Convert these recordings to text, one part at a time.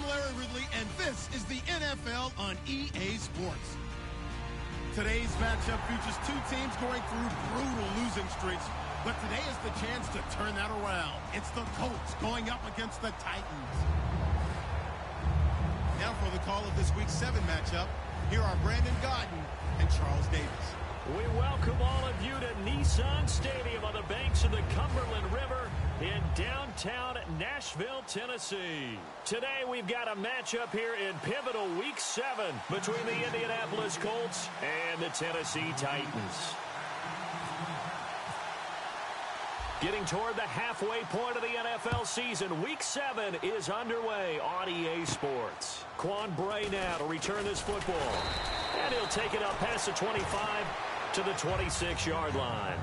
Larry Ridley, and this is the NFL on EA Sports. Today's matchup features two teams going through brutal losing streaks, but today is the chance to turn that around. It's the Colts going up against the Titans. Now for the call of this Week 7 matchup, here are Brandon Godden and Charles Davis. We welcome all of you to Nissan Stadium on the banks of the Cumberland River in downtown Nashville, Tennessee. Today we've got a matchup here in pivotal Week 7 between the Indianapolis Colts and the Tennessee Titans. Getting toward the halfway point of the NFL season, Week 7 is underway on EA Sports. Quan Bray now to return this football. And he'll take it up past the 25 to the 26-yard line.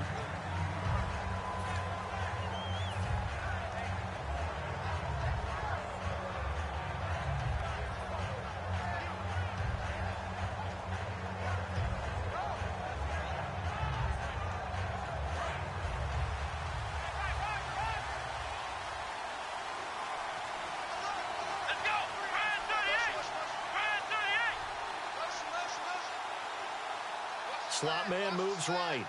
Slot man moves right.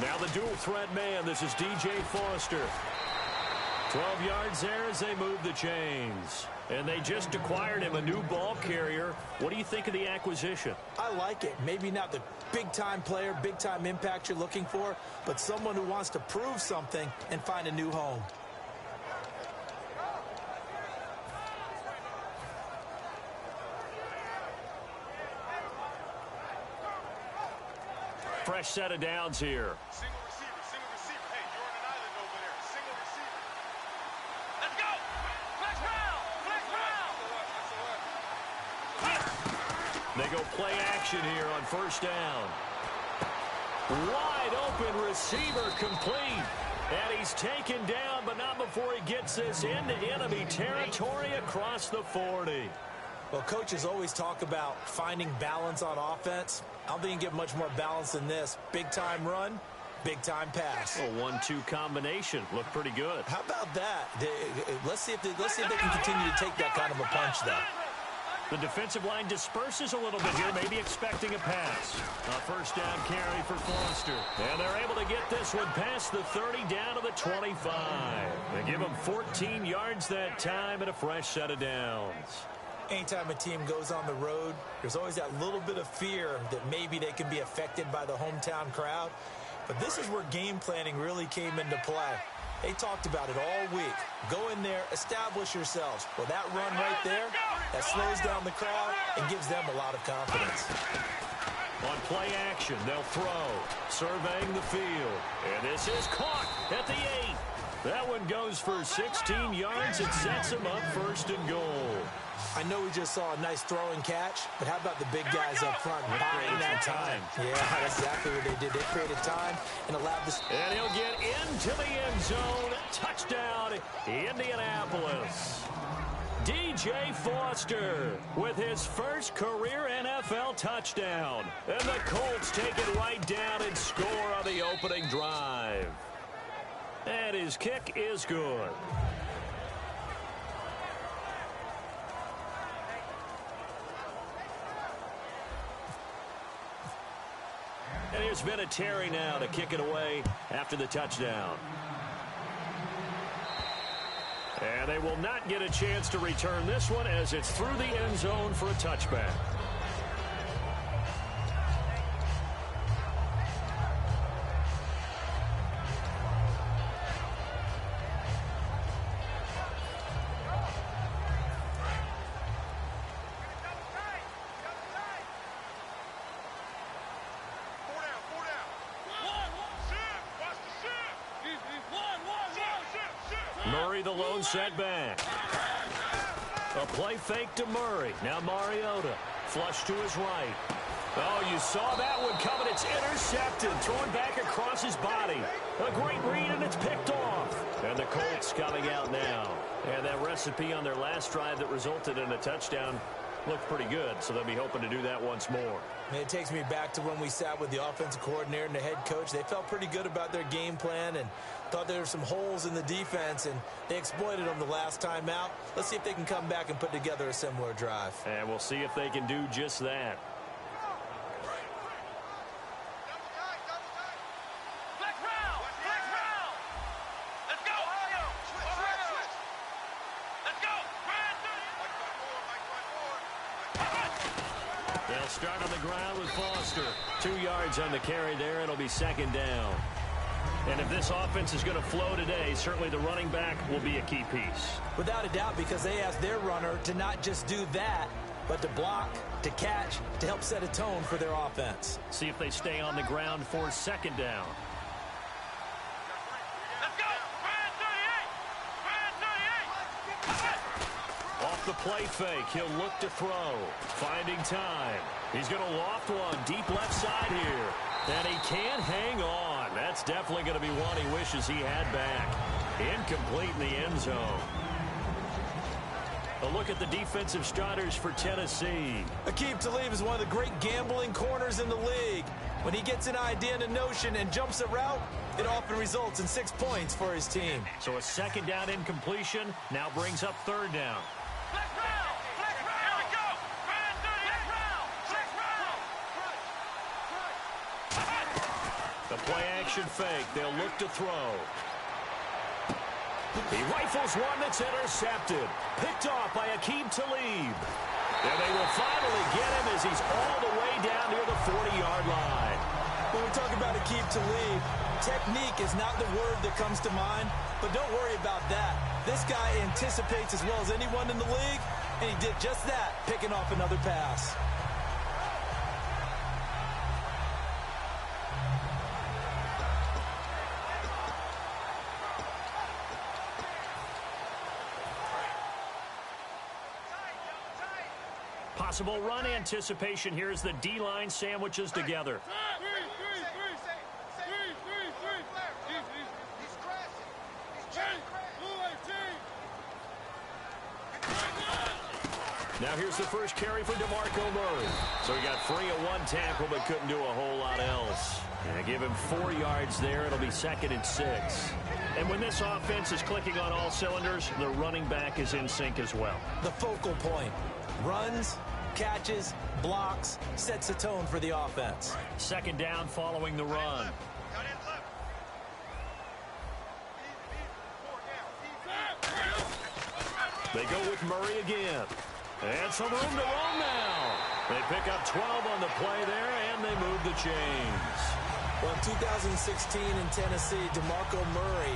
Now the dual threat man. This is DJ Foster. 12 yards there as they move the chains. And they just acquired him a new ball carrier. What do you think of the acquisition? I like it. Maybe not the big-time player, big-time impact you're looking for, but someone who wants to prove something and find a new home. Fresh set of downs here. Single receiver. Hey, you're on an island over there. Single receiver. Let's go! Flex round! They go play action here on first down. Wide open receiver complete. And he's taken down, but not before he gets this into enemy territory across the 40. Well, coaches always talk about finding balance on offense. I don't think you can get much more balance than this. Big-time run, big-time pass. A 1-2 combination. Looked pretty good. How about that? Let's see if they can continue to take that kind of a punch, though. The defensive line disperses a little bit here, maybe expecting a pass. A first down carry for Foster. And they're able to get this one past the 30 down to the 25. They give him 14 yards that time and a fresh set of downs. Anytime a team goes on the road, there's always that little bit of fear that maybe they can be affected by the hometown crowd. But this is where game planning really came into play. They talked about it all week. Go in there, establish yourselves. Well, that run right there, that slows down the crowd and gives them a lot of confidence. On play action, they'll throw, surveying the field. And this is caught at the 8. That one goes for 16 yards and sets them up first and goal. I know we just saw a nice throw and catch, but how about the big guys up front buying that time? Yeah, that's exactly what they did. They created time and allowed this. And he'll get into the end zone. Touchdown, Indianapolis. DJ Foster with his first career NFL touchdown. And the Colts take it right down and score on the opening drive. And his kick is good. And here's Vinatieri now to kick it away after the touchdown. And they will not get a chance to return this one as it's through the end zone for a touchback. Murray the lone setback. A play fake to Murray. Now Mariota. Flush to his right. Oh, you saw that one coming. It's intercepted. Thrown back across his body. A great read, and it's picked off. And the Colts coming out now. And that recipe on their last drive that resulted in a touchdown looked pretty good, so they'll be hoping to do that once more. And it takes me back to when we sat with the offensive coordinator and the head coach. They felt pretty good about their game plan and Thought there were some holes in the defense, and they exploited them the last time out. Let's see if they can come back and put together a similar drive. And we'll see if they can do just that. They'll start on the ground with Foster. 2 yards on the carry there. It'll be second down. And if this offense is going to flow today, certainly the running back will be a key piece. Without a doubt, because they asked their runner to not just do that, but to block, to catch, to help set a tone for their offense. See if they stay on the ground for second down. Let's go! Brand 38! Brand 38! Off the play fake, he'll look to throw. Finding time. He's going to loft one deep left side here. And he can't hang on. That's definitely going to be one he wishes he had back. Incomplete in the end zone. A look at the defensive starters for Tennessee. rocthem2sleep's is one of the great gambling corners in the league. When he gets an idea and a notion and jumps a route, it often results in 6 points for his team. So a second down incompletion now brings up third down. Flex round! Flex round! Here we go! Brand 38! Flex round! The play action fake. They'll look to throw. He rifles one that's intercepted. Picked off by rocthem2sleep. And they will finally get him as he's all the way down near the 40-yard line. When we talk about rocthem2sleep, technique is not the word that comes to mind, but don't worry about that. This guy anticipates as well as anyone in the league, and he did just that, picking off another pass. Possible run anticipation here as the D-line sandwiches together. Now here's the first carry for DeMarco Murray. So he got free of one tackle but couldn't do a whole lot else. And I give him 4 yards there. It'll be 2nd and 6. And when this offense is clicking on all cylinders, the running back is in sync as well. The focal point. Runs, catches, blocks, sets a tone for the offense. Second down following the run. They go with Murray again. And some room to roam now. They pick up 12 on the play there, and they move the chains. Well, in 2016 in Tennessee, DeMarco Murray,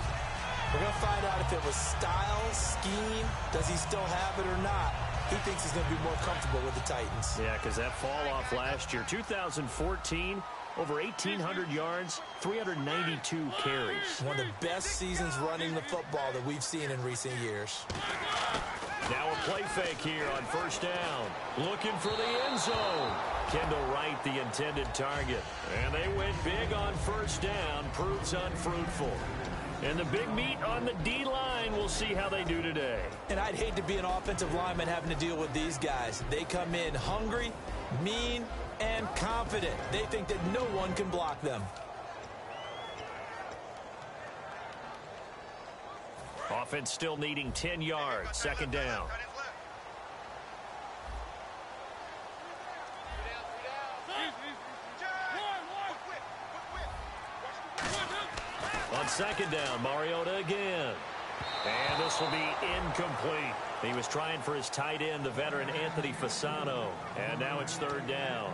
we're going to find out if it was style, scheme, does he still have it or not. He thinks he's going to be more comfortable with the Titans. Yeah, because that fall off last year, 2014, over 1,800 yards, 392 carries. One of the best seasons running the football that we've seen in recent years. Now a play fake here on first down. Looking for the end zone. Kendall Wright, the intended target. And they went big on first down. Proves unfruitful. And the big meat on the D-line, we'll see how they do today. And I'd hate to be an offensive lineman having to deal with these guys. They come in hungry, mean, and confident. They think that no one can block them. Offense still needing 10 yards. Second down. On second down, Mariota again. And this will be incomplete. He was trying for his tight end, the veteran Anthony Fasano. And now it's third down.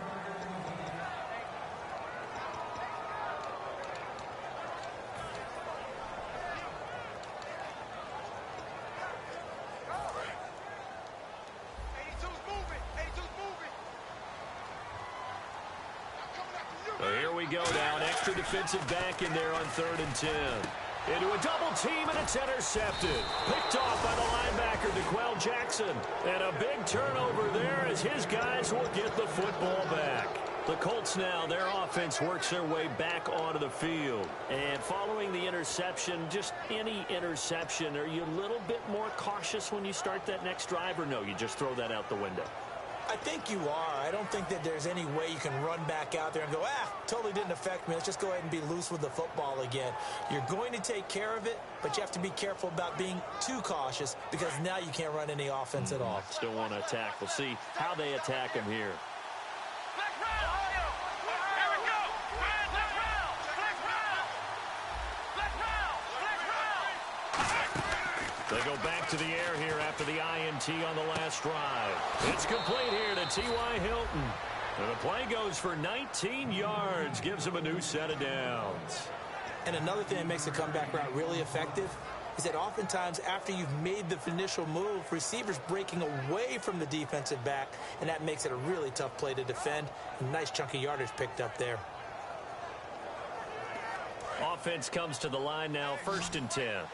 Here we go now. An extra defensive back in there on 3rd and 10. Into a double team, and it's intercepted. Picked off by the linebacker, DeQuell Jackson. And a big turnover there as his guys will get the football back. The Colts now, their offense works their way back onto the field. And following the interception, just any interception, are you a little bit more cautious when you start that next drive, or no, you just throw that out the window? I think you are. I don't think that there's any way you can run back out there and go, totally didn't affect me. Let's just go ahead and be loose with the football again. You're going to take care of it, but you have to be careful about being too cautious because now you can't run any offense at all. Still want to attack. We'll see how they attack him here. They go back to the air here after the INT on the last drive. It's complete here to T.Y. Hilton. And the play goes for 19 yards, gives him a new set of downs. And another thing that makes the comeback route really effective is that oftentimes after you've made the initial move, receivers breaking away from the defensive back, and that makes it a really tough play to defend. A nice chunk of yardage picked up there. Offense comes to the line now, 1st and 10.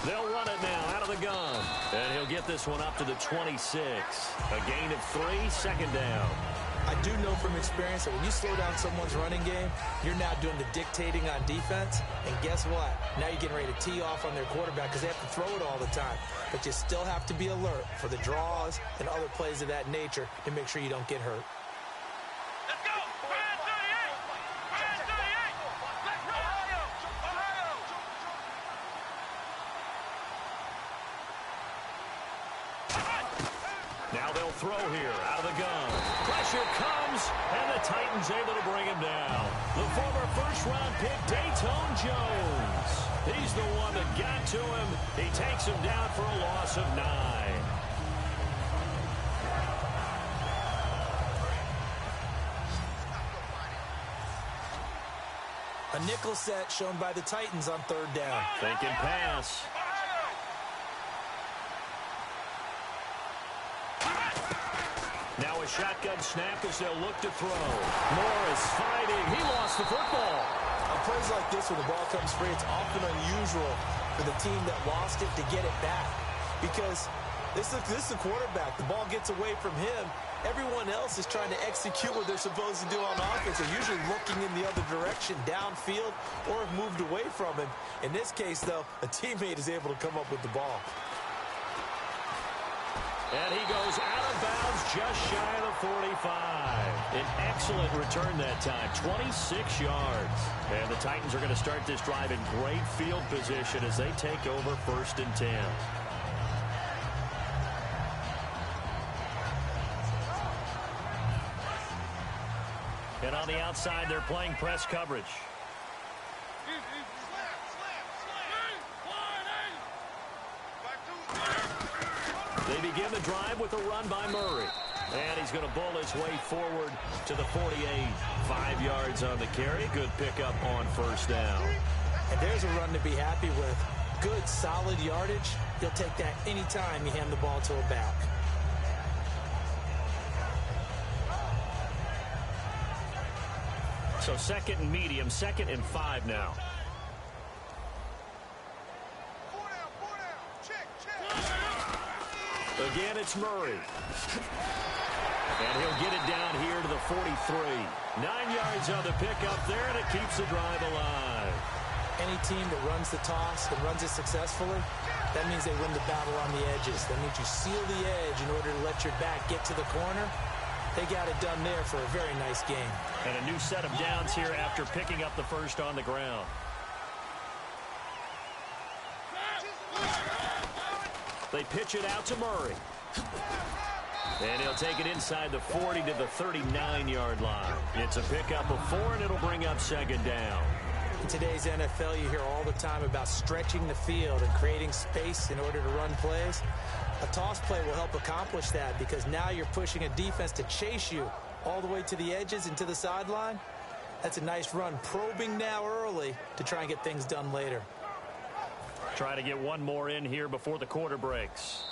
They'll run it now out of the gun. And he'll get this one up to the 26. A gain of 3, 2nd down. I do know from experience that when you slow down someone's running game, you're now doing the dictating on defense. And guess what? Now you're getting ready to tee off on their quarterback because they have to throw it all the time. But you still have to be alert for the draws and other plays of that nature to make sure you don't get hurt. Now they'll throw here out of the gun. Pressure comes, and the Titans able to bring him down. The former first-round pick, Dayton Jones. He's the one that got to him. He takes him down for a loss of 9. A nickel set shown by the Titans on 3rd down. Thinking pass. Now a shotgun snap as they'll look to throw. Morris fighting. He lost the football. On plays like this where the ball comes free, it's often unusual for the team that lost it to get it back. Because this is the quarterback. The ball gets away from him. Everyone else is trying to execute what they're supposed to do on offense. They're usually looking in the other direction, downfield, or have moved away from him. In this case, though, a teammate is able to come up with the ball. And he goes out of bounds just shy of the 45. An excellent return that time, 26 yards. And the Titans are going to start this drive in great field position as they take over 1st and 10. And on the outside, they're playing press coverage. They begin the drive with a run by Murray. And he's going to bowl his way forward to the 48. 5 yards on the carry. Good pickup on 1st down. And there's a run to be happy with. Good, solid yardage. You'll take that anytime you hand the ball to a back. So 2nd and medium, 2nd and 5 now. Again, it's Murray. And he'll get it down here to the 43. 9 yards on the pickup there, and it keeps the drive alive. Any team that runs the toss and runs it successfully, that means they win the battle on the edges. That means you seal the edge in order to let your back get to the corner. They got it done there for a very nice game. And a new set of downs here after picking up the first on the ground. They pitch it out to Murray. And he'll take it inside the 40 to the 39-yard line. It's a pickup of 4, and it'll bring up 2nd down. In today's NFL, you hear all the time about stretching the field and creating space in order to run plays. A toss play will help accomplish that because now you're pushing a defense to chase you all the way to the edges and to the sideline. That's a nice run, probing now early to try and get things done later. Try to get one more in here before the quarter breaks.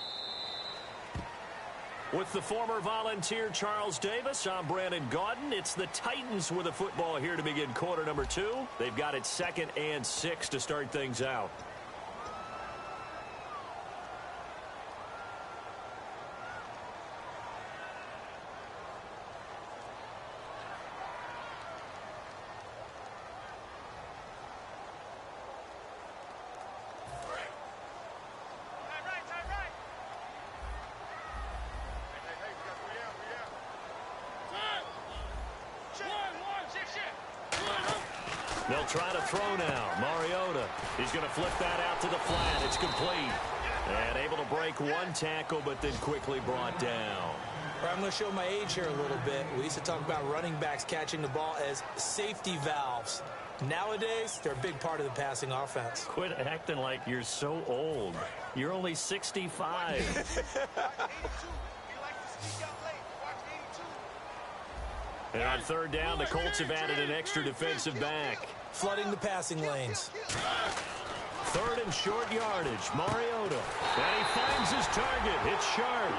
With the former Volunteer Charles Davis, I'm Brandon Gaudin. It's the Titans with the football here to begin quarter number 2. They've got it 2nd and 6 to start things out. They'll try to throw now. Mariota, he's going to flip that out to the flat. It's complete. And able to break one tackle, but then quickly brought down. I'm going to show my age here a little bit. We used to talk about running backs catching the ball as safety valves. Nowadays, they're a big part of the passing offense. Quit acting like you're so old. You're only 65. And on third down, the Colts have added an extra defensive back. Flooding the passing lanes. Third and short yardage. Mariota. And he finds his target. It's sharp.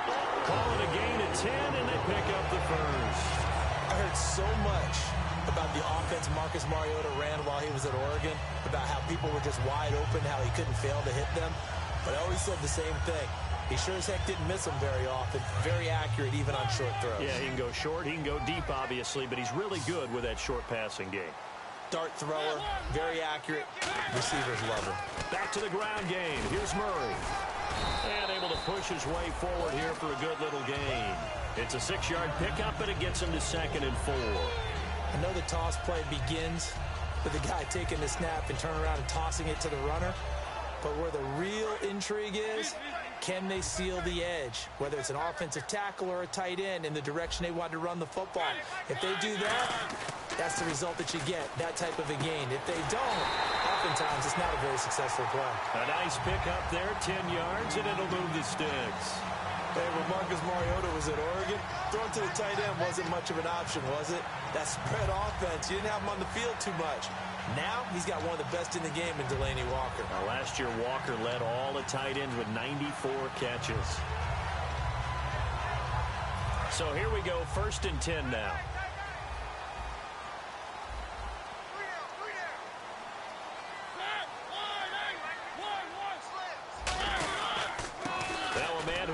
Call it a gain of 10, and they pick up the first. I heard so much about the offense Marcus Mariota ran while he was at Oregon, about how people were just wide open, how he couldn't fail to hit them. But I always said the same thing. He sure as heck didn't miss them very often. Very accurate even on short throws. Yeah, he can go short. He can go deep, obviously, but he's really good with that short passing game. Dart thrower, very accurate. Receivers love him. Back to the ground game. Here's Murray. And able to push his way forward here for a good little gain. It's a 6-yard pickup, and it gets him to 2nd and 4. I know the toss play begins with the guy taking the snap and turning around and tossing it to the runner. But where the real intrigue is, can they seal the edge? Whether it's an offensive tackle or a tight end in the direction they want to run the football. If they do that, that's the result that you get, that type of a gain. If they don't, oftentimes it's not a very successful play. A nice pickup there, 10 yards, and it'll move the sticks. Hey, when Marcus Mariota was at Oregon, throwing to the tight end wasn't much of an option, was it? That spread offense, you didn't have him on the field too much. Now, he's got one of the best in the game in Delaney Walker. Now, last year, Walker led all the tight ends with 94 catches. So here we go, 1st and 10 now.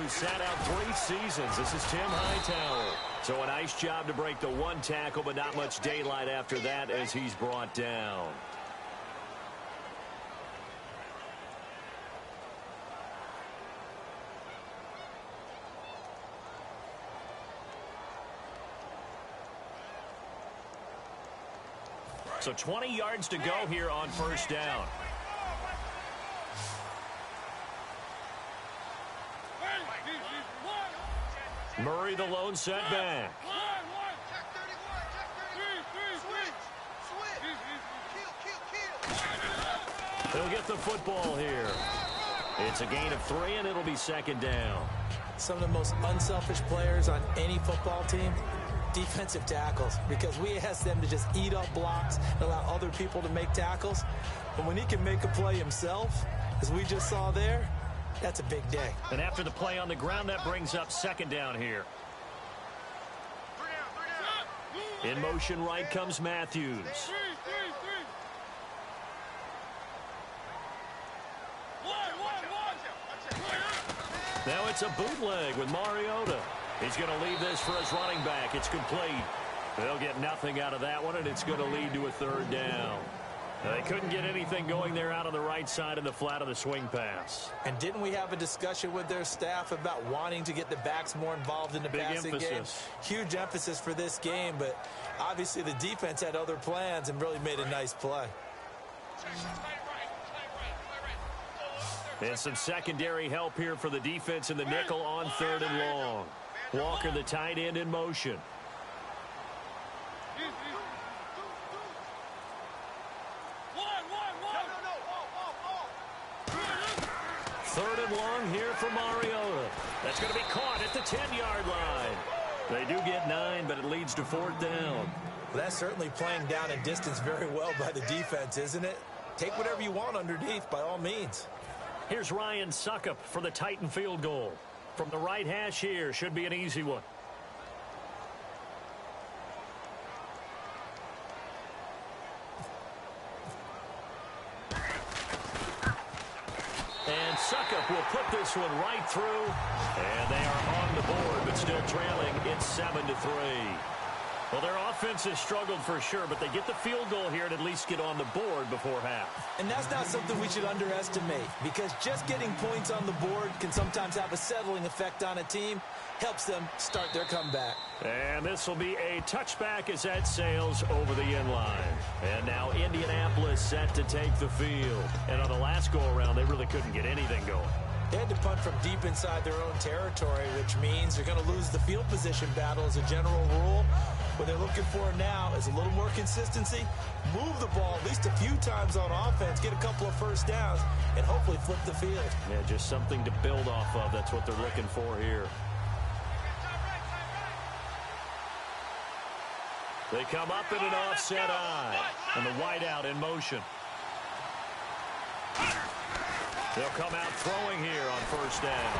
Sat out 3 seasons. This is Tim Hightower. So a nice job to break the one tackle, but not much daylight after that as he's brought down. So 20 yards to go here on 1st down. Murray, the lone setback. He'll get the football here. It's a gain of 3, and it'll be 2nd down. Some of the most unselfish players on any football team, defensive tackles, because we ask them to just eat up blocks and allow other people to make tackles. But when he can make a play himself, as we just saw there, that's a big day. And after the play on the ground, that brings up 2nd down here. In motion right comes Matthews. Now it's a bootleg with Mariota. He's going to leave this for his running back. It's complete. They'll get nothing out of that one, and it's going to lead to a 3rd down. They couldn't get anything going there out on the right side in the flat of the swing pass. And didn't we have a discussion with their staff about wanting to get the backs more involved in the passing game? Huge emphasis for this game, but obviously the defense had other plans and really made a nice play. And some secondary help here for the defense in the nickel on 3rd and long. Walker, the tight end, in motion. Third and long here for Mariota. That's going to be caught at the 10-yard line. They do get 9, but it leads to 4th down. Well, that's certainly playing down in distance very well by the defense, isn't it? Take whatever you want underneath, by all means. Here's Ryan Suckup for the Titan field goal. From the right hash here, should be an easy one. And Suckup will put this one right through. And they are on the board, but still trailing. It's 7-3. Well, their offense has struggled for sure, but they get the field goal here and at least get on the board before half. And that's not something we should underestimate, because just getting points on the board can sometimes have a settling effect on a team. Helps them start their comeback. And this will be a touchback as that sails over the end line. And now Indianapolis set to take the field. And on the last go-around, they really couldn't get anything going. They had to punt from deep inside their own territory, which means they're going to lose the field position battle as a general rule. What they're looking for now is a little more consistency, move the ball at least a few times on offense, get a couple of first downs, and hopefully flip the field. Yeah, just something to build off of. That's what they're looking for here. They come up in an offset eye, and the wideout in motion. They'll come out throwing here on first down.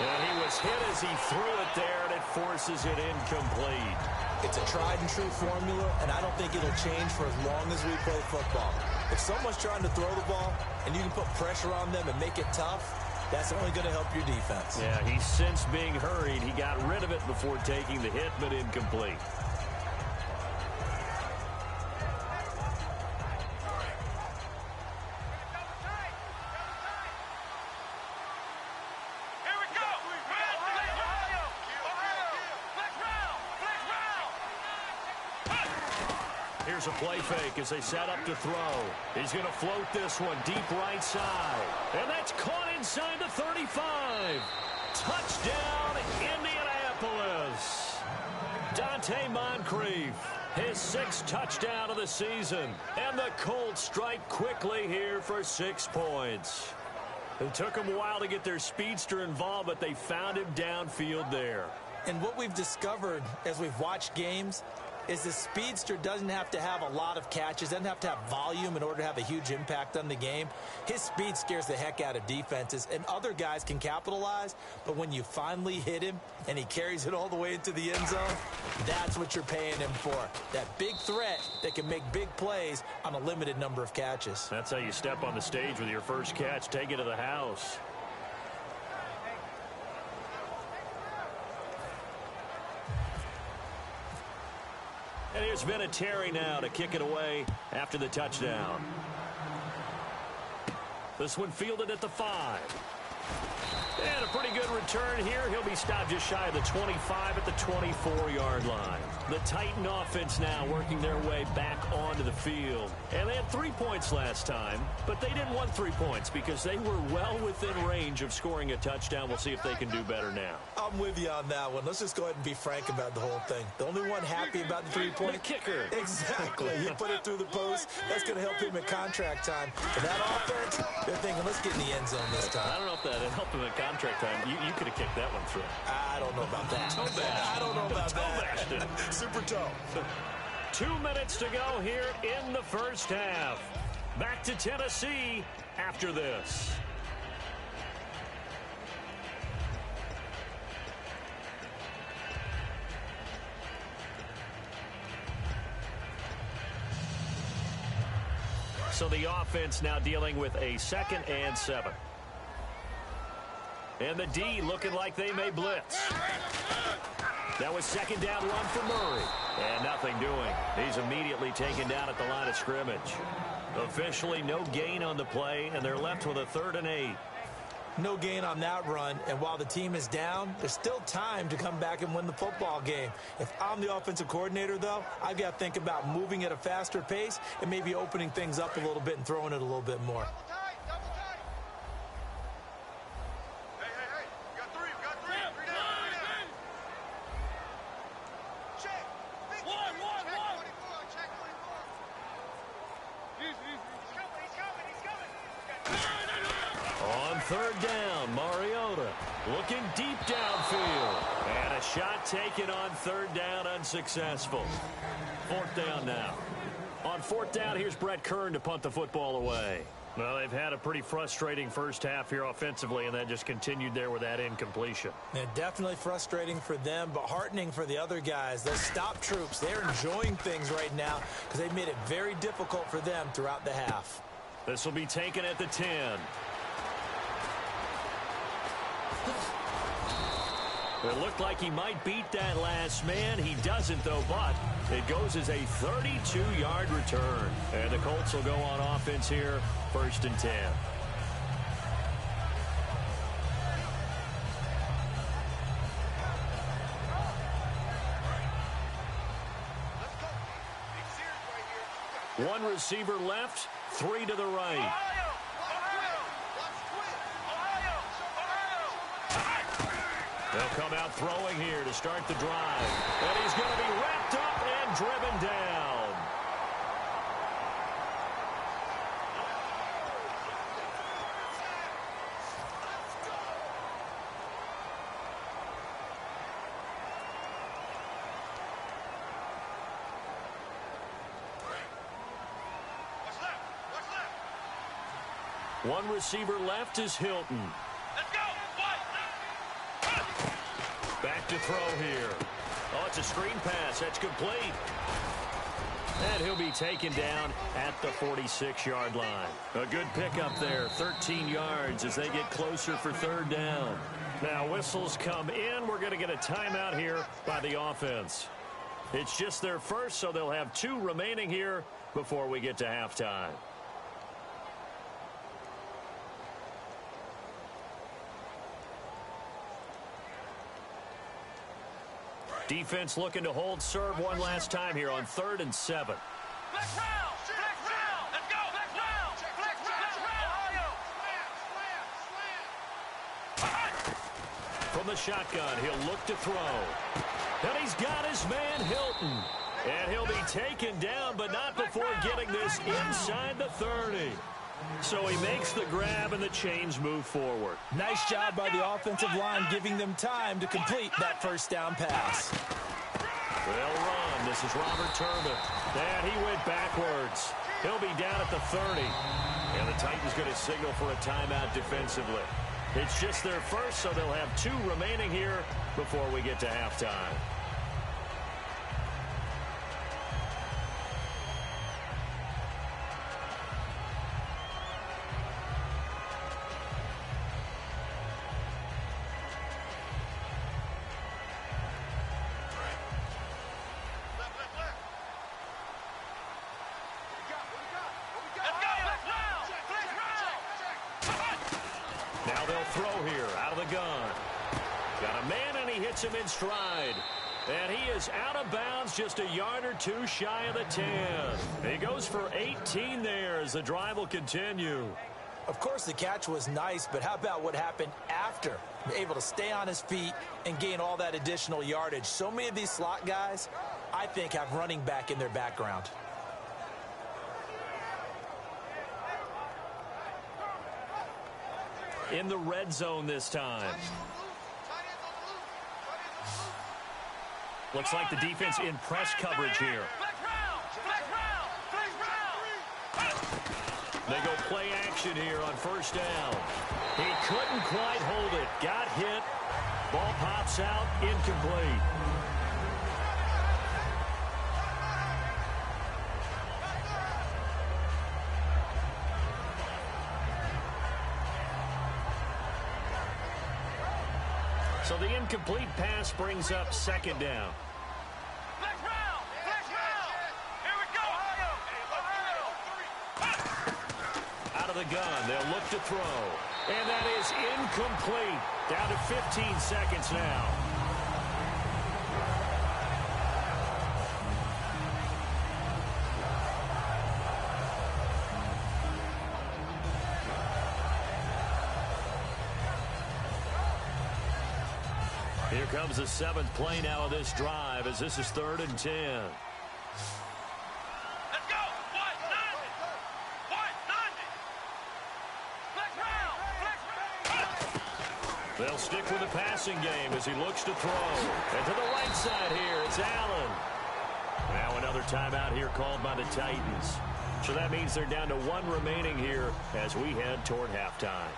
And he was hit as he threw it there, and it forces it incomplete. It's a tried-and-true formula, and I don't think it'll change for as long as we play football. If someone's trying to throw the ball, and you can put pressure on them and make it tough, that's only going to help your defense. Yeah, he's since being hurried. He got rid of it before taking the hit, but incomplete. Here's a play fake as they set up to throw. He's going to float this one deep right side. And that's caught inside the 35. Touchdown, Indianapolis. Dante Moncrief, his 6th touchdown of the season. And the Colts strike quickly here for 6 points. It took them a while to get their speedster involved, but they found him downfield there. And what we've discovered as we've watched games is the speedster doesn't have to have a lot of catches, doesn't have to have volume in order to have a huge impact on the game. His speed scares the heck out of defenses, and other guys can capitalize, but when you finally hit him and he carries it all the way into the end zone, that's what you're paying him for. That big threat that can make big plays on a limited number of catches. That's how you step on the stage with your first catch, take it to the house. And here's Vinatieri now to kick it away after the touchdown. This one fielded at the 5. And a pretty good return here. He'll be stopped just shy of the 25 at the 24-yard line. The Titan offense now working their way back onto the field. And they had 3 points last time, but they didn't want 3 points because they were well within range of scoring a touchdown. We'll see if they can do better now. I'm with you on that one. Let's just go ahead and be frank about the whole thing. The only one happy about the 3-point The kicker. Exactly. You put it through the post. That's going to help him at contract time. For that offense, they're thinking, let's get in the end zone this time. I don't know if that helped him at contract time. You could have kicked that one through. I don't know about that. I don't know about that. Super toe. 2 minutes to go here in the first half. Back to Tennessee after this. So the offense now dealing with a 2nd and 7. And the D looking like they may blitz. That was 2nd down run for Murray. And nothing doing. He's immediately taken down at the line of scrimmage. Officially no gain on the play, and they're left with a 3rd and 8. No gain on that run, and while the team is down, there's still time to come back and win the football game. If I'm the offensive coordinator, though, I've got to think about moving at a faster pace and maybe opening things up a little bit and throwing it a little bit more. On 3rd down, Mariota looking deep downfield. And a shot taken on 3rd down, unsuccessful. 4th down now. On 4th down, here's Brett Kern to punt the football away. Well, they've had a pretty frustrating first half here offensively, and that just continued there with that incompletion. Yeah, definitely frustrating for them, but heartening for the other guys. Those stop troops, they're enjoying things right now because they've made it very difficult for them throughout the half. This will be taken at the 10. It looked like he might beat that last man. He doesn't, though, but it goes as a 32-yard return. And the Colts will go on offense here, 1st and 10. One receiver left, 3 to the right. They'll come out throwing here to start the drive. And he's going to be wrapped up and driven down. One receiver left is Hilton. Let's go. Back to throw here. Oh, it's a screen pass. That's complete. And he'll be taken down at the 46-yard line. A good pickup there, 13 yards as they get closer for 3rd down. Now whistles come in. We're going to get a timeout here by the offense. It's just their first, so they'll have 2 remaining here before we get to halftime. Defense looking to hold serve one last time here on 3rd and 7. Let's go. From the shotgun, he'll look to throw. And he's got his man Hilton. And he'll be taken down, but not before getting this inside the 30. So he makes the grab and the chains move forward. Nice job by the offensive line giving them time to complete that 1st down pass. Well run. This is Robert Turbin. And he went backwards. He'll be down at the 30. And the Titans going to signal for a timeout defensively. It's just their first, so they'll have 2 remaining here before we get to halftime. Now they'll throw here out of the gun. Got a man, and he hits him in stride. And he is out of bounds, just a yard or 2 shy of the 10. He goes for 18 there as the drive will continue. Of course, the catch was nice, but how about what happened after? Able to stay on his feet and gain all that additional yardage. So many of these slot guys, I think, have running back in their background. In the red zone this time. Looks like the defense in press coverage here. They go play action here on 1st down. He couldn't quite hold it. Got hit. Ball pops out. Incomplete. So the incomplete pass brings up 2nd down. Out of the gun, they'll look to throw. And that is incomplete. Down to 15 seconds now. Here comes the 7th play now of this drive as this is 3rd and 10. Let's go. They'll stick with the passing game as he looks to throw. And to the right side here, it's Allen. Now another timeout here called by the Titans. So that means they're down to 1 remaining here as we head toward halftime.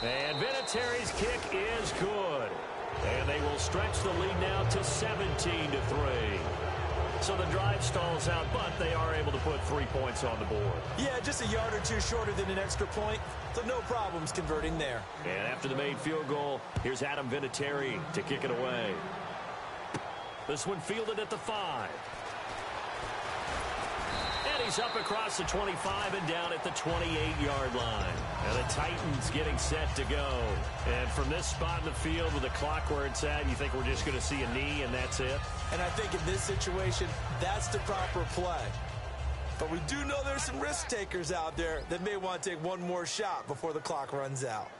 And Vinatieri's kick is good. And they will stretch the lead now to 17-3. So the drive stalls out, but they are able to put 3 points on the board. Yeah, just a yard or two shorter than an extra point, so no problems converting there. And after the made field goal, here's Adam Vinatieri to kick it away. This one fielded at the 5. And he's up across the 25 and down at the 28-yard line. And the Titans getting set to go. And from this spot in the field with the clock where it's at, you think we're just going to see a knee and that's it? And I think in this situation, that's the proper play. But we do know there's some risk takers out there that may want to take one more shot before the clock runs out.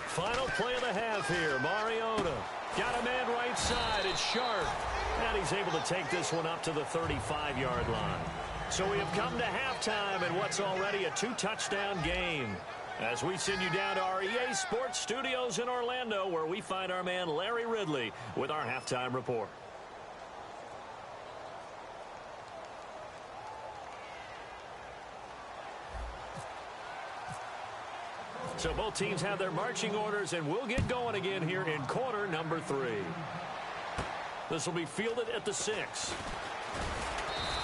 Final play of the half here. Mariota got a man right side. It's Sharp. And he's able to take this one up to the 35-yard line. So we have come to halftime in what's already a 2-touchdown game. As we send you down to our EA Sports Studios in Orlando, where we find our man Larry Ridley with our halftime report. So both teams have their marching orders, and we'll get going again here in quarter number 3. This will be fielded at the 6.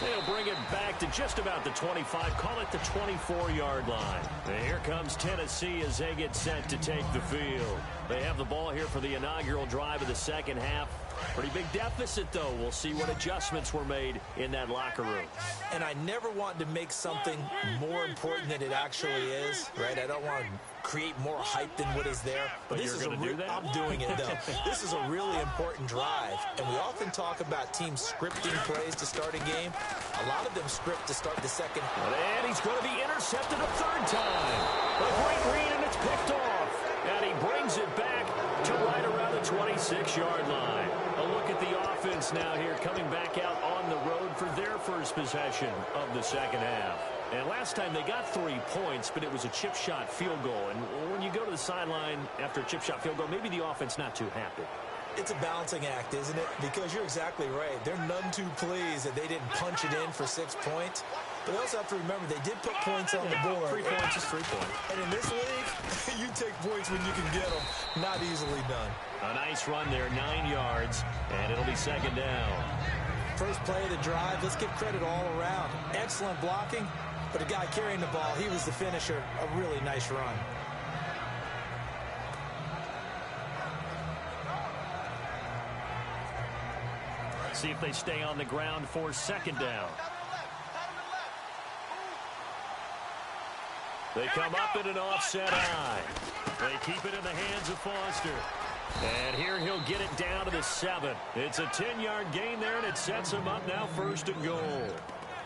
They'll bring it back to just about the 25, call it the 24-yard line. And here comes Tennessee as they get set to take the field. They have the ball here for the inaugural drive of the second half. Pretty big deficit, though. We'll see what adjustments were made in that locker room. And I never want to make something more important than it actually is, right? I don't want to create more hype than what is there. But this is do that? I'm doing it, though. This is a really important drive. And we often talk about teams scripting plays to start a game. A lot of them script to start the second. And he's going to be intercepted a third time. A great read, and it's picked off. And he brings it back to right around the 26-yard line. A look at the offense now here, coming back out on the road for their first possession of the second half. And last time they got 3 points, but it was a chip shot field goal. And when you go to the sideline after a chip shot field goal, maybe the offense not too happy. It's a balancing act, isn't it? Because you're exactly right. They're none too pleased that they didn't punch it in for 6 points. But they also have to remember they did put points on the board. 3 points is 3 points. And in this league, you take points when you can get them. Not easily done. A nice run there, 9 yards, and it'll be second down. First play of the drive, let's give credit all around. Excellent blocking, but the guy carrying the ball, he was the finisher. A really nice run. See if they stay on the ground for second down. They come up in an offset eye. They keep it in the hands of Foster. And here he'll get it down to the 7. It's a 10-yard gain there, and it sets him up now first and goal.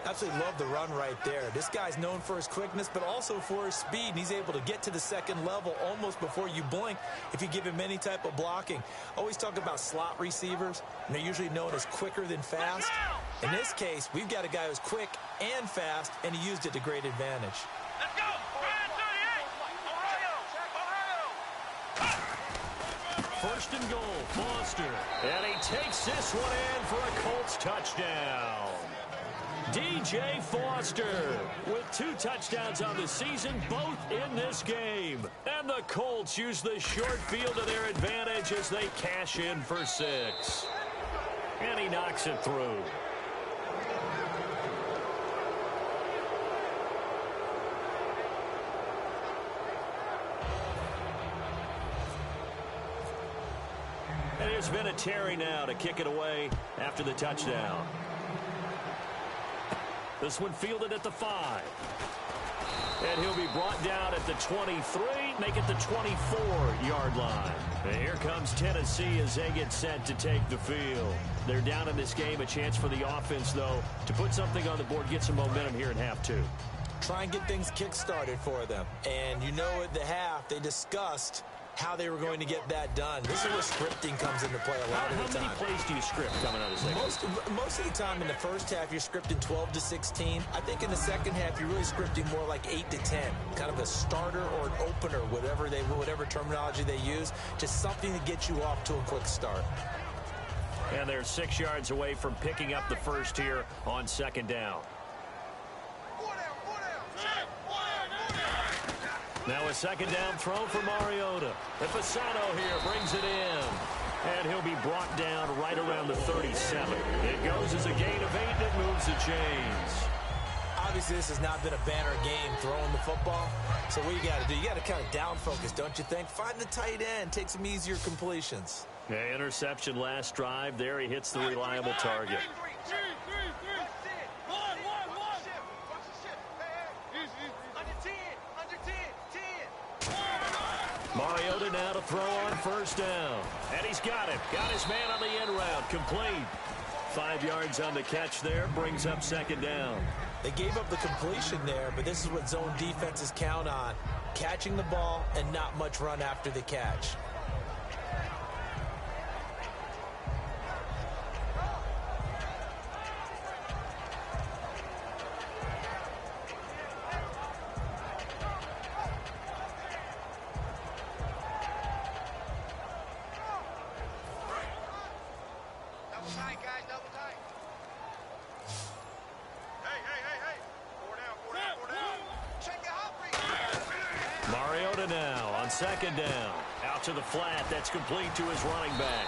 Absolutely love the run right there. This guy's known for his quickness, but also for his speed. And he's able to get to the second level almost before you blink if you give him any type of blocking. Always talk about slot receivers, and they're usually known as quicker than fast. In this case, we've got a guy who's quick and fast, and he used it to great advantage. Let's go! First and goal, Foster. And he takes this one in for a Colts touchdown. DJ Foster with 2 touchdowns on the season, both in this game. And the Colts use the short field to their advantage as they cash in for 6. And he knocks it through. And here's Vinatieri now to kick it away after the touchdown. This one fielded at the 5. And he'll be brought down at the 23, make it the 24-yard line. And here comes Tennessee as they get set to take the field. They're down in this game, a chance for the offense, though, to put something on the board, get some momentum here in half 2. Try and get things kick-started for them. And you know at the half, they discussed how they were going to get that done. This is where scripting comes into play a lot of the time. How many plays do you script coming out of the second? Most of the time in the first half, you're scripting 12 to 16. I think in the second half, you're really scripting more like 8 to 10. Kind of a starter or an opener, whatever terminology they use. Just something to get you off to a quick start. And they're 6 yards away from picking up the first here on second down. Now a second down throw for Mariota. And Fasano here brings it in. And he'll be brought down right around the 37. It goes as a gain of 8, and it moves the chains. Obviously, this has not been a banner game throwing the football. So what you got to do, you got to kind of down focus, don't you think? Find the tight end, take some easier completions. Yeah, interception last drive. There he hits the reliable target. Mariota now to throw on first down. And he's got it. Got his man on the end route. Complete. 5 yards on the catch there. Brings up second down. They gave up the completion there, but this is what zone defenses count on. Catching the ball and not much run after the catch. Mariota now on second down. Out to the flat. That's complete to his running back.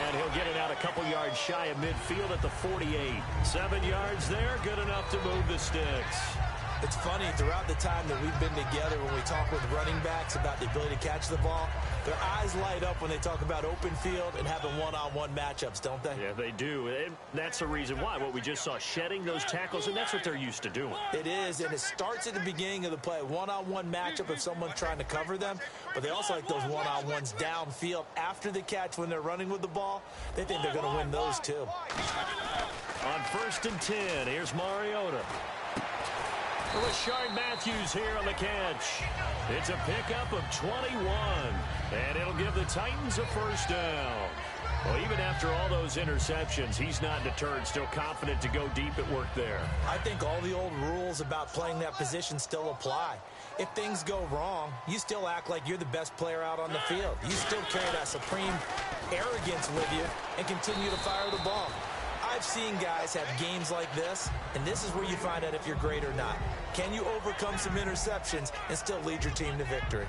And he'll get it out a couple yards shy of midfield at the 48. 7 yards there. Good enough to move the sticks. It's funny, throughout the time that we've been together, when we talk with running backs about the ability to catch the ball, their eyes light up when they talk about open field and having one-on-one matchups, don't they? Yeah, they do. And that's the reason why. What we just saw, shedding those tackles, and that's what they're used to doing. It is, and it starts at the beginning of the play. One-on-one matchup if someone's trying to cover them, but they also like those one-on-ones downfield after the catch when they're running with the ball. They think they're going to win those, too. On 1st and 10, here's Mariota. Rashard Matthews here on the catch. It's a pickup of 21, and it'll give the Titans a first down. Well, even after all those interceptions, he's not deterred, still confident to go deep at work there. I think all the old rules about playing that position still apply. If things go wrong, you still act like you're the best player out on the field. You still carry that supreme arrogance with you and continue to fire the ball. I've seen guys have games like this, and this is where you find out if you're great or not. Can you overcome some interceptions and still lead your team to victory?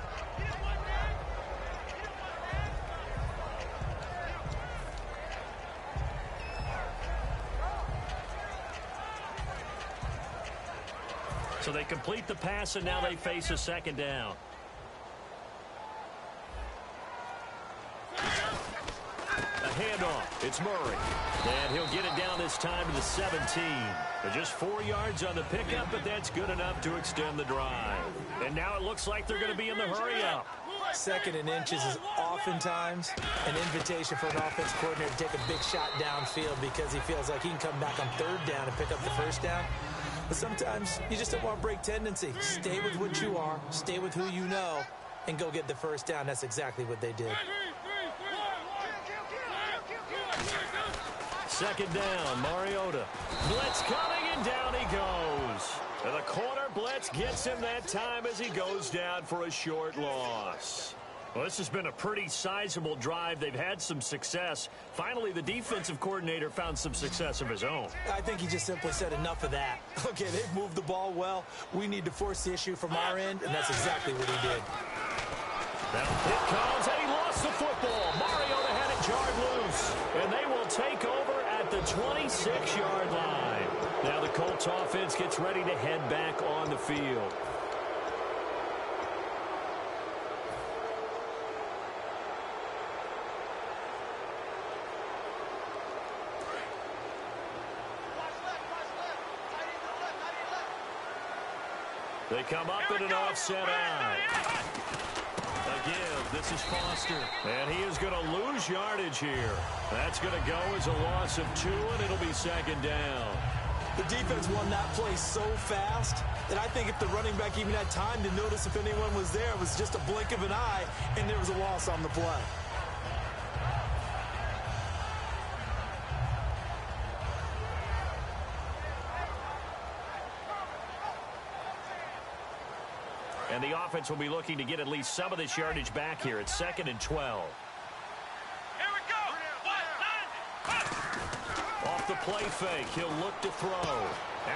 So they complete the pass, and now they face a second down. A handoff. It's Murray. And he'll get it down this time to the 17. Just 4 yards on the pickup, but that's good enough to extend the drive. And now it looks like they're going to be in the hurry-up. 2nd and inches is oftentimes an invitation for an offense coordinator to take a big shot downfield because he feels like he can come back on 3rd down and pick up the first down. But sometimes you just don't want to break tendency. Stay with what you are, stay with who you know, and go get the first down. That's exactly what they did. 2nd down, Mariota. Blitz coming, and down he goes. And the corner blitz gets him that time as he goes down for a short loss. Well, this has been a pretty sizable drive. They've had some success. Finally, the defensive coordinator found some success of his own. I think he just simply said enough of that. Okay, they've moved the ball well. We need to force the issue from our end, and that's exactly what he did. Now it comes, and he lost the football. Mariota had it jarred loose, and they will take over at the 26-yard line. Now the Colts offense gets ready to head back on the field. They come up in an offset eye. Again, this is Foster, and he is going to lose yardage here. That's going to go as a loss of 2, and it'll be 2nd down. The defense won that play so fast that I think if the running back even had time to notice if anyone was there, it was just a blink of an eye, and there was a loss on the play. And the offense will be looking to get at least some of this yardage back here. It's 2nd and 12. Here we go. Off the play fake, he'll look to throw.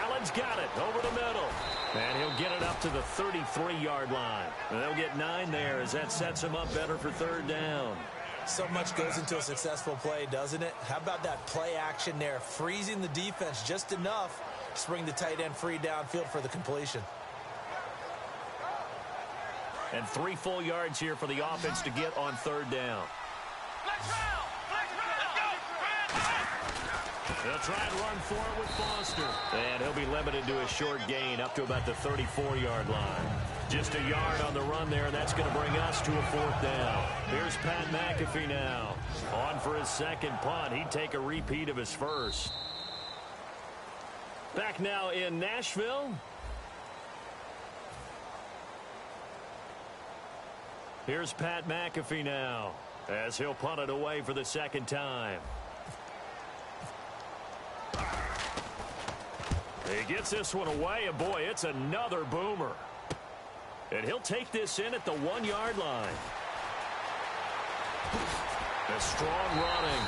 Allen's got it over the middle. And he'll get it up to the 33-yard line. And they'll get 9 there as that sets him up better for 3rd down. So much goes into a successful play, doesn't it? How about that play action there, freezing the defense just enough to bring the tight end free downfield for the completion. And 3 full yards here for the offense to get on 3rd down. They'll try and run for it with Foster. And he'll be limited to a short gain up to about the 34-yard line. Just a yard on the run there, and that's going to bring us to a 4th down. Here's Pat McAfee now. On for his 2nd punt. He'd take a repeat of his 1st. Back now in Nashville. Here's Pat McAfee now as he'll punt it away for the 2nd time. He gets this one away, and boy, it's another boomer. And he'll take this in at the 1-yard line. A strong running.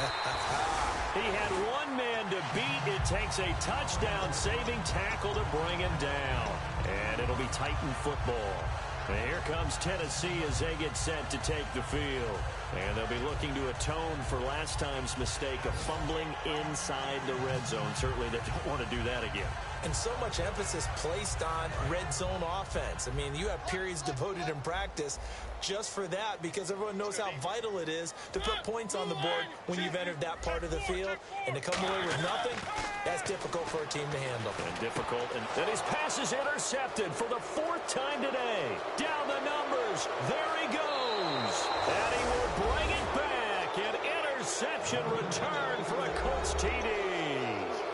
He had one man to beat. It takes a touchdown-saving tackle to bring him down. And it'll be Titan football. And here comes Tennessee as they get set to take the field. And they'll be looking to atone for last time's mistake of fumbling inside the red zone. Certainly they don't want to do that again. And so much emphasis placed on red zone offense. I mean, you have periods devoted in practice just for that because everyone knows how vital it is to put points on the board when you've entered that part of the field. And to come away with nothing, that's difficult for a team to handle. And difficult. And his pass is intercepted for the 4th time today. Down the numbers. There he goes. And he will bring it back. An interception return for a Colts TD.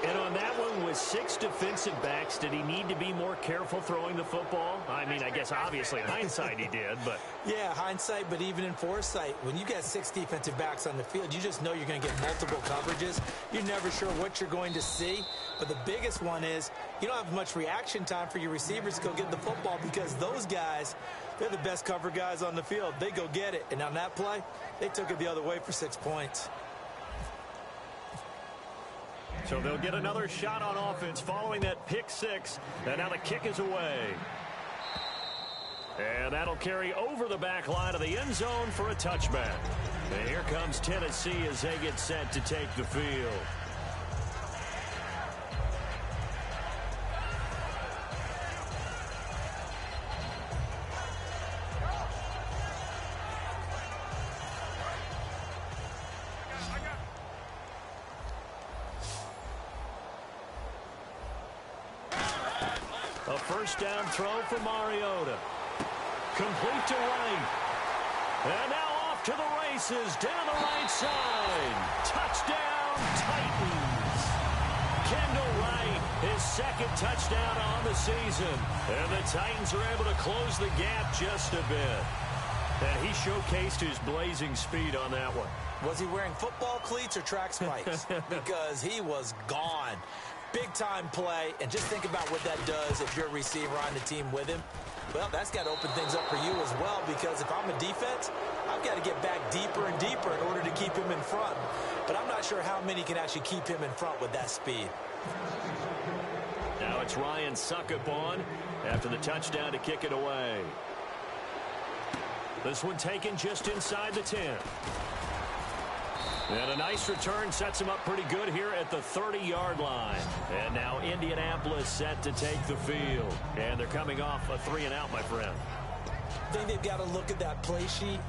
And on that one, with 6 defensive backs, did he need to be more careful throwing the football? I mean, I guess obviously in hindsight he did, but... Yeah, hindsight, but even in foresight, when you got 6 defensive backs on the field, you just know you're going to get multiple coverages. You're never sure what you're going to see. But the biggest one is you don't have much reaction time for your receivers to go get the football because those guys, they're the best cover guys on the field. They go get it. And on that play, they took it the other way for 6 points. So they'll get another shot on offense following that pick 6. And now the kick is away. And that'll carry over the back line of the end zone for a touchback. And here comes Tennessee as they get set to take the field. A first down throw for Mariota. Complete to Wright. And now off to the races down the right side. Touchdown, Titans. Kendall Wright, his 2nd touchdown on the season. And the Titans are able to close the gap just a bit. And he showcased his blazing speed on that one. Was he wearing football cleats or track spikes? Because he was gone. Big-time play, and just think about what that does if you're a receiver on the team with him. Well, that's got to open things up for you as well, because if I'm a defense, I've got to get back deeper and deeper in order to keep him in front. But I'm not sure how many can actually keep him in front with that speed. Now it's Ryan Suckup on after the touchdown to kick it away. This one taken just inside the 10. And a nice return sets him up pretty good here at the 30-yard line. And now Indianapolis set to take the field. And they're coming off a 3-and-out, my friend. I think they've got to look at that play sheet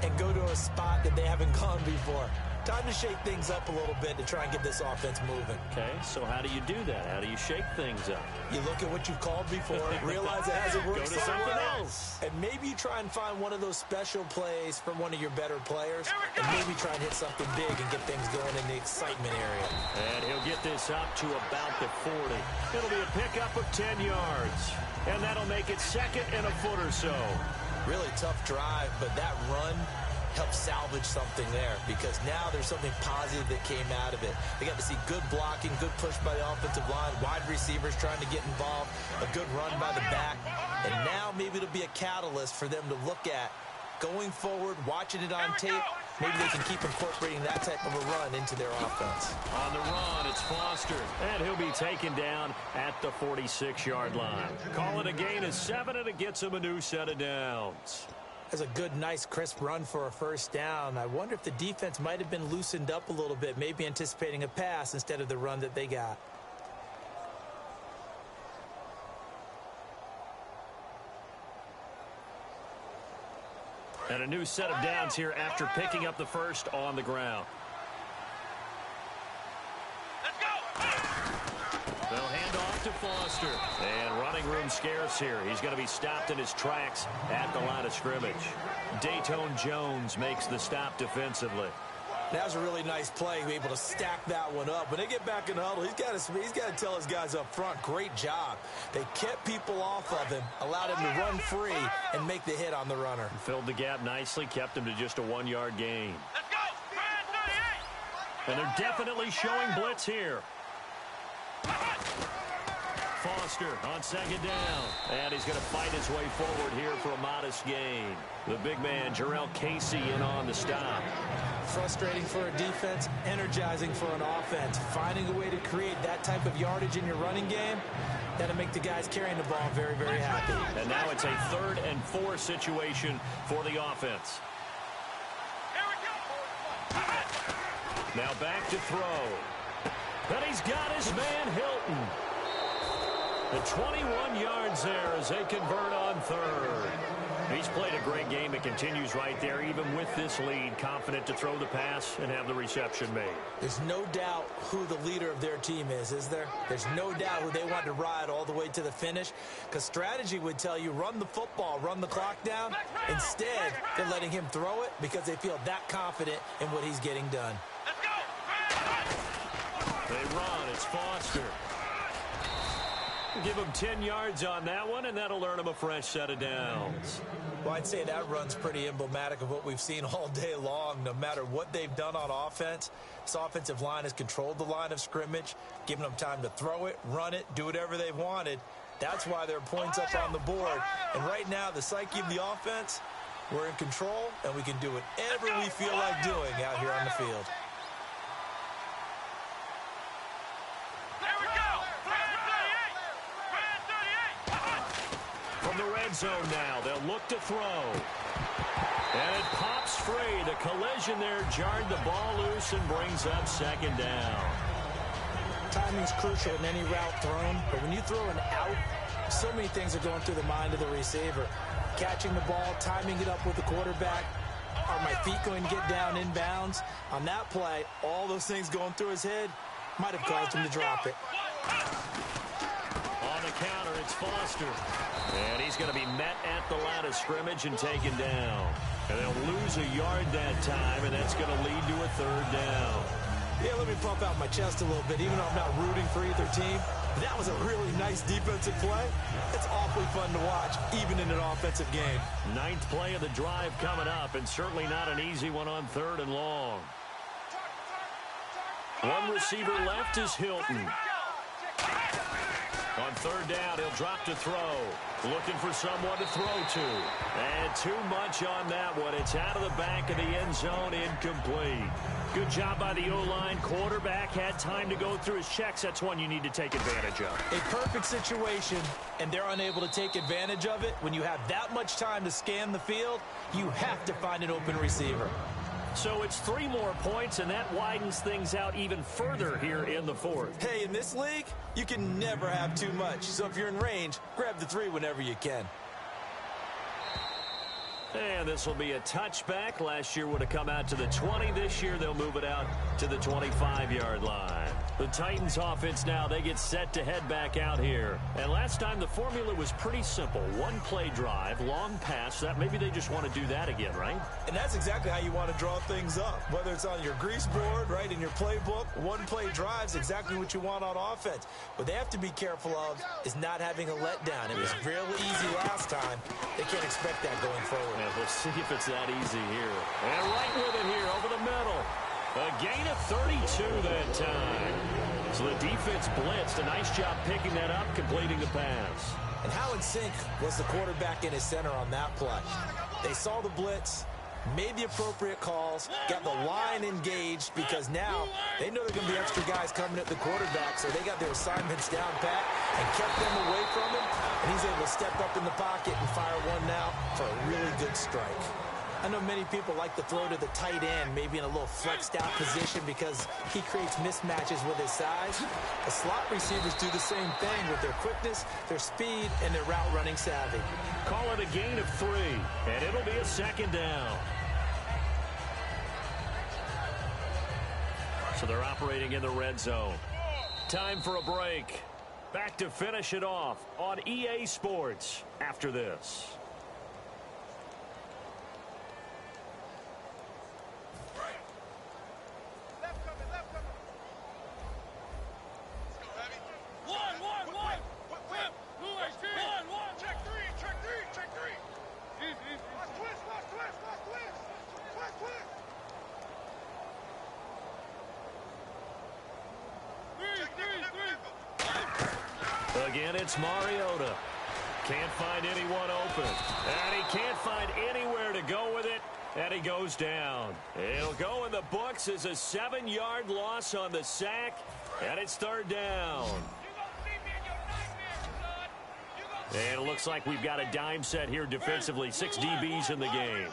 and go to a spot that they haven't gone before. Time to shake things up a little bit to try and get this offense moving. Okay, so how do you do that? How do you shake things up? You look at what you've called before, realize it hasn't worked Go to something else. And maybe you try and find one of those special plays from one of your better players, and maybe try and hit something big and get things going in the excitement area. And he'll get this up to about the 40. It'll be a pickup of 10 yards. And that'll make it 2nd and a foot or so. Really tough drive, but that run help salvage something there because now there's something positive that came out of it. They got to see good blocking, good push by the offensive line, wide receivers trying to get involved, a good run by the back, and now maybe it'll be a catalyst for them to look at going forward, watching it on tape. Maybe they can keep incorporating that type of a run into their offense. On the run, it's Foster, and he'll be taken down at the 46-yard line. Call it a gain of 7, and it gets him a new set of downs. That's a good, nice, crisp run for a first down. I wonder if the defense might have been loosened up a little bit, maybe anticipating a pass instead of the run that they got. And a new set of downs here after picking up the first on the ground. Let's go! They'll hand off to Foster. And running room scarce here. He's going to be stopped in his tracks at the line of scrimmage. Dayton Jones makes the stop defensively. That was a really nice play, be able to stack that one up. When they get back in the huddle, he's got to tell his guys up front, great job. They kept people off of him, allowed him to run free and make the hit on the runner. Filled the gap nicely, kept him to just a 1-yard gain. Let's go! 38! And they're definitely showing blitz here. Foster on second down. And he's going to fight his way forward here for a modest gain. The big man, Jarrell Casey, in on the stop. Frustrating for a defense, energizing for an offense. Finding a way to create that type of yardage in your running game, that'll make the guys carrying the ball very, very happy. And now it's a 3rd and 4 situation for the offense. Here we go! Now back to throw. And he's got his man Hilton. The 21 yards there as they convert on 3rd. He's played a great game. It continues right there, even with this lead, confident to throw the pass and have the reception made. There's no doubt who the leader of their team is there? There's no doubt who they want to ride all the way to the finish, because strategy would tell you run the football, run the clock down. Instead, they're letting him throw it because they feel that confident in what he's getting done. Let's go! They run. It's Foster. Give him 10 yards on that one, and that'll earn him a fresh set of downs. Well, I'd say that run's pretty emblematic of what we've seen all day long. No matter what they've done on offense, this offensive line has controlled the line of scrimmage, given them time to throw it, run it, do whatever they've wanted. That's why there are points up on the board. And right now, the psyche of the offense, we're in control, and we can do whatever we feel like doing out here on the field. From the red zone now, they'll look to throw. And it pops free. The collision there jarred the ball loose and brings up 2nd down. Timing's crucial in any route thrown, but when you throw an out, so many things are going through the mind of the receiver. Catching the ball, timing it up with the quarterback. Are my feet going to get down in bounds? On that play, all those things going through his head might have caused him to drop it. On the counter, it's Foster. And he's going to be met at the line of scrimmage and taken down. And they'll lose a yard that time, and that's going to lead to a 3rd down. Yeah, let me pump out my chest a little bit, even though I'm not rooting for either team. That was a really nice defensive play. It's awfully fun to watch, even in an offensive game. 9th play of the drive coming up, and certainly not an easy one on 3rd and long. One receiver left is Hilton. On 3rd down, he'll drop to throw. Looking for someone to throw to. And too much on that one. It's out of the back of the end zone, incomplete. Good job by the O-line. Quarterback had time to go through his checks. That's one you need to take advantage of. A perfect situation, and they're unable to take advantage of it. When you have that much time to scan the field, you have to find an open receiver. So it's 3 more points, and that widens things out even further here in the 4th. Hey, in this league, you can never have too much. So if you're in range, grab the 3 whenever you can. And this will be a touchback. Last year would have come out to the 20. This year they'll move it out to the 25-yard line. The Titans offense now, they get set to head back out here. And last time the formula was pretty simple. 1-play drive, long pass. That maybe they just want to do that again, right? And that's exactly how you want to draw things up. Whether it's on your grease board, right, in your playbook, 1-play drive is exactly what you want on offense. What they have to be careful of is not having a letdown. It was real easy last time. They can't expect that going forward. Yeah, we'll see if it's that easy here. And right with it here over the middle. A gain of 32 that time. So the defense blitzed. A nice job picking that up, completing the pass. And how in sync was the quarterback in his center on that play? They saw the blitz, made the appropriate calls, got the line engaged, because now they know there are going to be extra guys coming at the quarterback, so they got their assignments down pat and kept them away from him, and he's able to step up in the pocket and fire one now for a really good strike. I know many people like to throw to the tight end, maybe in a little flexed out position because he creates mismatches with his size. The slot receivers do the same thing with their quickness, their speed, and their route running savvy. Call it a gain of 3, and it'll be a second down. So they're operating in the red zone. Time for a break. Back to finish it off on EA Sports after this. Again, it's Mariota. Can't find anyone open. And he can't find anywhere to go with it. And he goes down. It'll go in the books as a 7-yard loss on the sack. And it's third down. And it looks like we've got a dime set here defensively. 6 DBs in the game.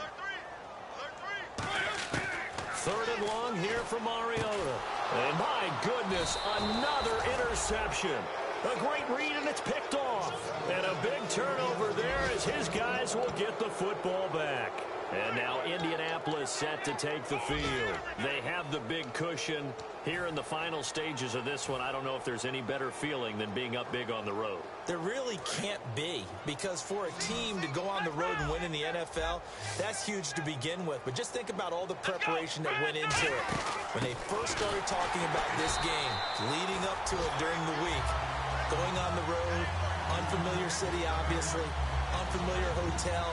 Third and long here for Mariota. And my goodness, another interception. A great read, and it's picked off. And a big turnover there as his guys will get the football back. And now Indianapolis set to take the field. They have the big cushion here in the final stages of this one. I don't know if there's any better feeling than being up big on the road. There really can't be, because for a team to go on the road and win in the NFL, that's huge to begin with. But just think about all the preparation that went into it. When they first started talking about this game, leading up to it during the week, going on the road, unfamiliar city, obviously, unfamiliar hotel.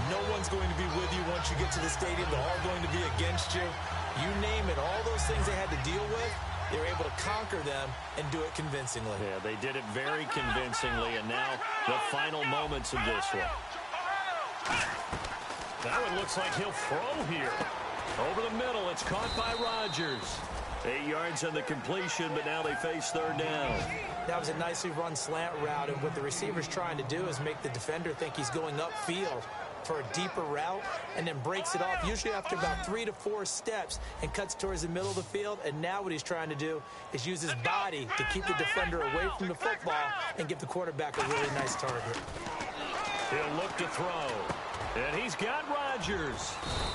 No one's going to be with you once you get to the stadium. They're all going to be against you. You name it, all those things they had to deal with, they were able to conquer them and do it convincingly. Yeah, they did it very convincingly, and now the final moments of this one. Now it looks like he'll throw here. Over the middle, it's caught by Rodgers. 8 yards on the completion, but now they face third down. That was a nicely run slant route, and what the receiver's trying to do is make the defender think he's going upfield for a deeper route, and then breaks it off, usually after about 3 to 4 steps, and cuts towards the middle of the field. And now what he's trying to do is use his body to keep the defender away from the football and give the quarterback a really nice target. He'll look to throw. And he's got Rodgers.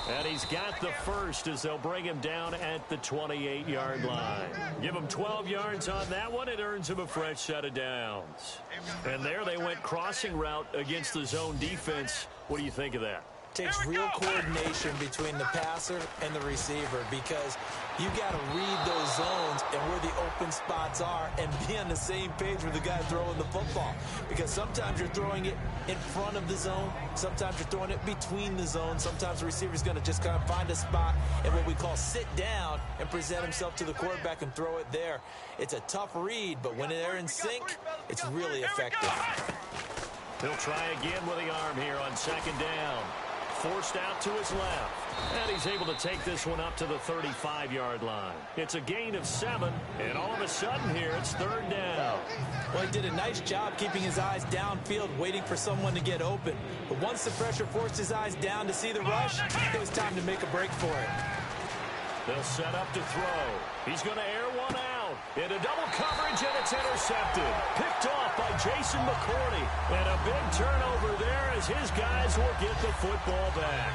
And he's got the first as they'll bring him down at the 28-yard line. Give him 12 yards on that one. It earns him a fresh set of downs. And there they went crossing route against the zone defense. What do you think of that? Takes real coordination between the passer and the receiver, because you got to read those zones and where the open spots are and be on the same page with the guy throwing the football. Because sometimes you're throwing it in front of the zone. Sometimes you're throwing it between the zones. Sometimes the receiver's going to just kind of find a spot and what we call sit down and present himself to the quarterback and throw it there. It's a tough read, but when they're in sync, it's really effective. He'll try again with the arm here on second down. Forced out to his left. And he's able to take this one up to the 35-yard line. It's a gain of 7, and all of a sudden here, it's third down. Well, he did a nice job keeping his eyes downfield, waiting for someone to get open. But once the pressure forced his eyes down to see the rush, it was time to make a break for it. They'll set up to throw. He's going to air one out. Into double coverage, and it's intercepted. Picked off by Jason McCourty. And a big turnover there as his guys will get the football back.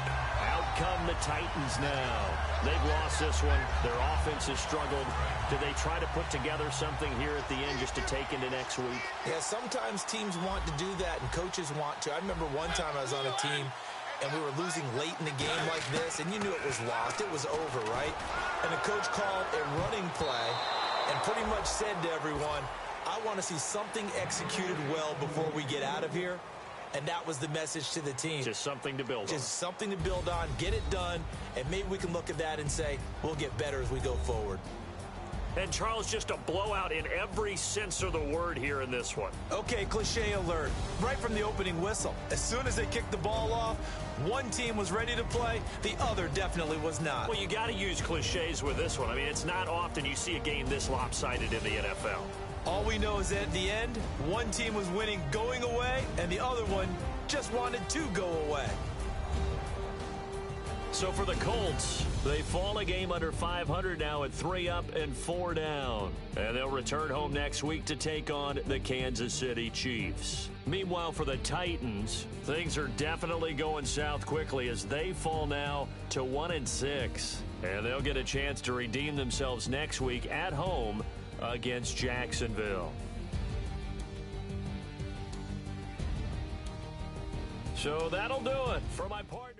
Out come the Titans now. They've lost this one. Their offense has struggled. Do they try to put together something here at the end just to take into next week? Yeah, sometimes teams want to do that, and coaches want to. I remember one time I was on a team, and we were losing late in the game like this, and you knew it was lost. It was over, right? And the coach called a running play and pretty much said to everyone, I want to see something executed well before we get out of here. And that was the message to the team. Just something to build on. Just something to build on, get it done, and maybe we can look at that and say, we'll get better as we go forward. And, Charles, just a blowout in every sense of the word here in this one. Okay, cliche alert. Right from the opening whistle. As soon as they kicked the ball off, one team was ready to play, the other definitely was not. Well, you got to use cliches with this one. I mean, it's not often you see a game this lopsided in the NFL. All we know is that at the end, one team was winning going away, and the other one just wanted to go away. So for the Colts, they fall a game under 500 now at 3 up and 4 down. And they'll return home next week to take on the Kansas City Chiefs. Meanwhile, for the Titans, things are definitely going south quickly as they fall now to 1-6. And they'll get a chance to redeem themselves next week at home against Jacksonville. So that'll do it for my part.